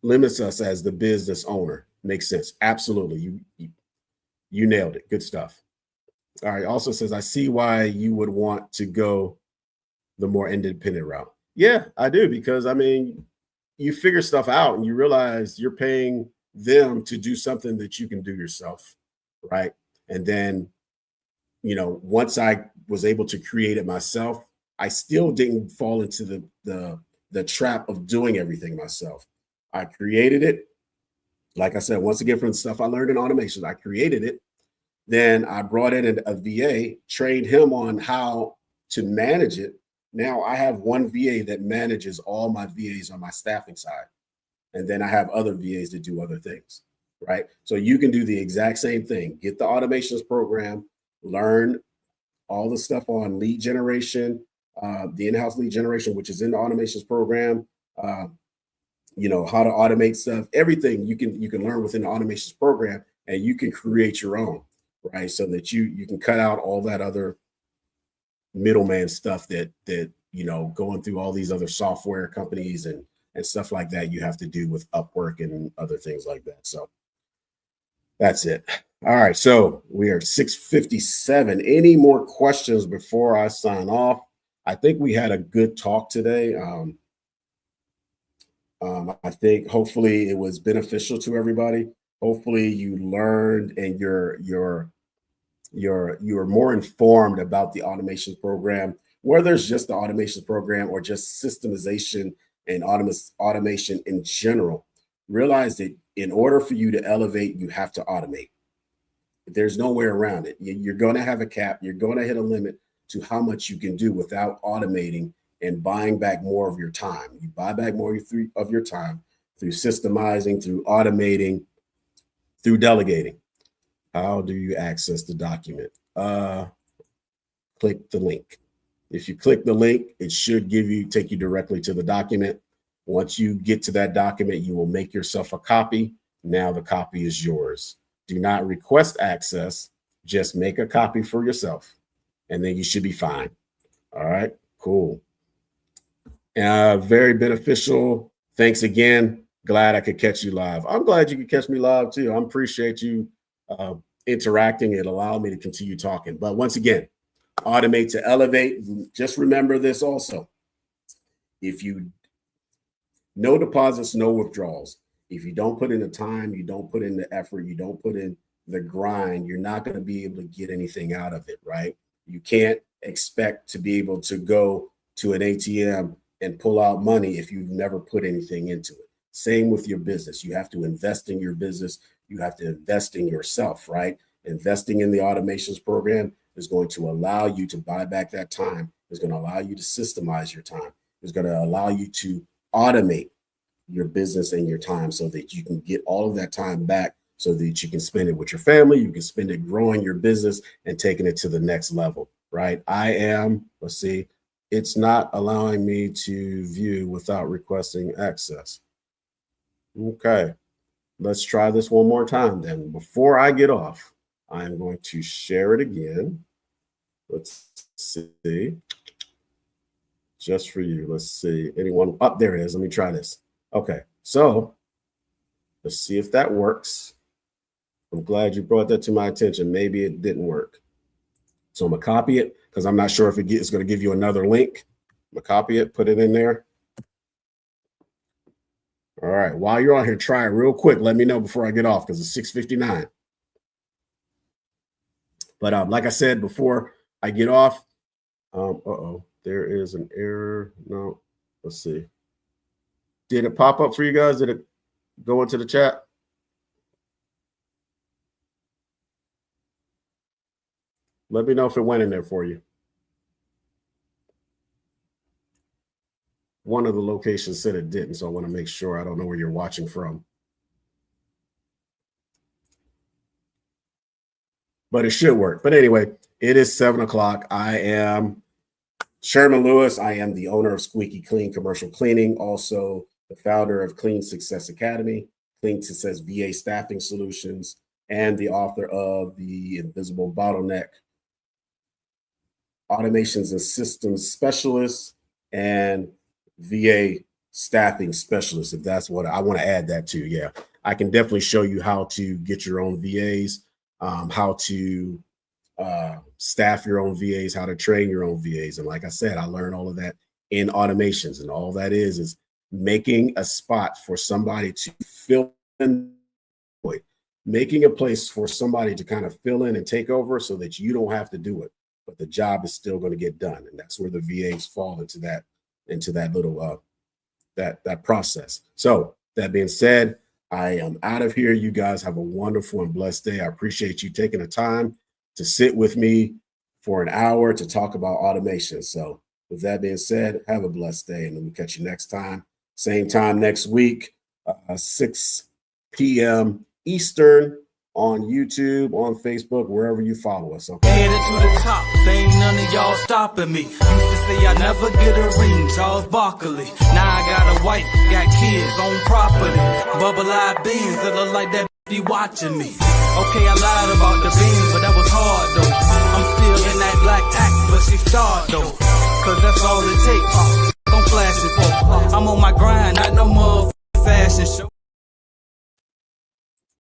as the business owner. Makes sense. Absolutely. You nailed it. Good stuff. All right. Also says, I see why you would want to go the more independent route. Yeah, I do, because I mean, you figure stuff out and you realize you're paying them to do something that you can do yourself, right? And then, once I was able to create it myself, I still didn't fall into the trap of doing everything myself. I created it. Like I said, once again, from the stuff I learned in automation, I created it. Then I brought in a VA, trained him on how to manage it. Now I have one VA that manages all my VAs on my staffing side. And then I have other VAs that do other things, right? So you can do the exact same thing. Get the automations program, learn all the stuff on lead generation, the in-house lead generation, which is in the automations program, how to automate stuff, everything you can learn within the automations program, and you can create your own, right? So that you can cut out all that other middleman stuff that going through all these other software companies and stuff like that you have to do with Upwork and other things like that. So that's it. All right, so we are 6:57. Any more questions before I sign off? I think we had a good talk today. I think hopefully it was beneficial to everybody. Hopefully you learned and you're more informed about the automations program, whether it's just the automations program or just systemization and automation in general. Realize that in order for you to elevate, you have to automate. There's no way around it. You're going to have a cap. You're going to hit a limit to how much you can do without automating and buying back more of your time. You buy back more of your time through systemizing, through automating, through delegating. How do you access the document? Click the link. If you click the link, it should take you directly to the document. Once you get to that document, you will make yourself a copy. Now the copy is yours. Do not request access. Just make a copy for yourself, and then you should be fine. All right, cool. Very beneficial. Thanks again. Glad I could catch you live. I'm glad you could catch me live too. I appreciate you interacting. It allowed me to continue talking. But once again, automate to elevate. Just remember this also. If you no deposits, no withdrawals. If you don't put in the time, you don't put in the effort, you don't put in the grind, you're not going to be able to get anything out of it, right? You can't expect to be able to go to an ATM and pull out money if you've never put anything into it. Same with your business. You have to invest in your business. You have to invest in yourself, right? Investing in the automations program is going to allow you to buy back that time. It's going to allow you to systemize your time. It's going to allow you to automate your business and your time so that you can get all of that time back so that you can spend it with your family. You can spend it growing your business and taking it to the next level, right? Let's see, it's not allowing me to view without requesting access. Okay, let's try this one more time then. Before I get off, I'm going to share it again. Let's see. Just for you. Let's see. Anyone? Up there it is. Let me try this. Okay, so let's see if that works. I'm glad you brought that to my attention. Maybe it didn't work. So I'm going to copy it because I'm not sure if it's going to give you another link. I'm going to copy it, put it in there. All right. While you're on here, try it real quick. Let me know before I get off because it's 6:59. But like I said before I get off, there is an error. No, let's see. Did it pop up for you guys? Did it go into the chat? Let me know if it went in there for you. One of the locations said it didn't, so I want to make sure. I don't know where you're watching from. But it should work. But anyway, it is 7 o'clock. I am Sherman Lewis. I am the owner of Squeaky Clean Commercial Cleaning, also the founder of Clean Success Academy, Clean Success VA Staffing Solutions, and the author of The Invisible Bottleneck, Automations and Systems Specialist, and VA Staffing Specialist, if that's what I want to add that to. Yeah, I can definitely show you how to get your own VAs, how to staff your own VAs, how to train your own VAs. And like I said, I learned all of that in automations. And all that is making a spot for somebody to fill in, making a place for somebody to kind of fill in and take over so that you don't have to do it, but the job is still going to get done. And that's where the VAs fall into that little that process. So that being said, I am out of here. You guys have a wonderful and blessed day. I appreciate you taking the time to sit with me for an hour to talk about automation. So with that being said, have a blessed day, and we'll catch you next time. Same time next week, 6 p.m. Eastern on YouTube, on Facebook, wherever you follow us. Okay. Headed to the top, there ain't none of y'all stopping me. Used to say I never get a ring, Charles Barkley. Now I got a wife, got kids, own property. Bubble-eyed beans that look like that be watching me. Okay, I lied about the beans, but that was hard though. I'm still in that black act, but she starred though. Cause that's all it takes. Don't flash it for. I'm on my grind, not no more fashion show.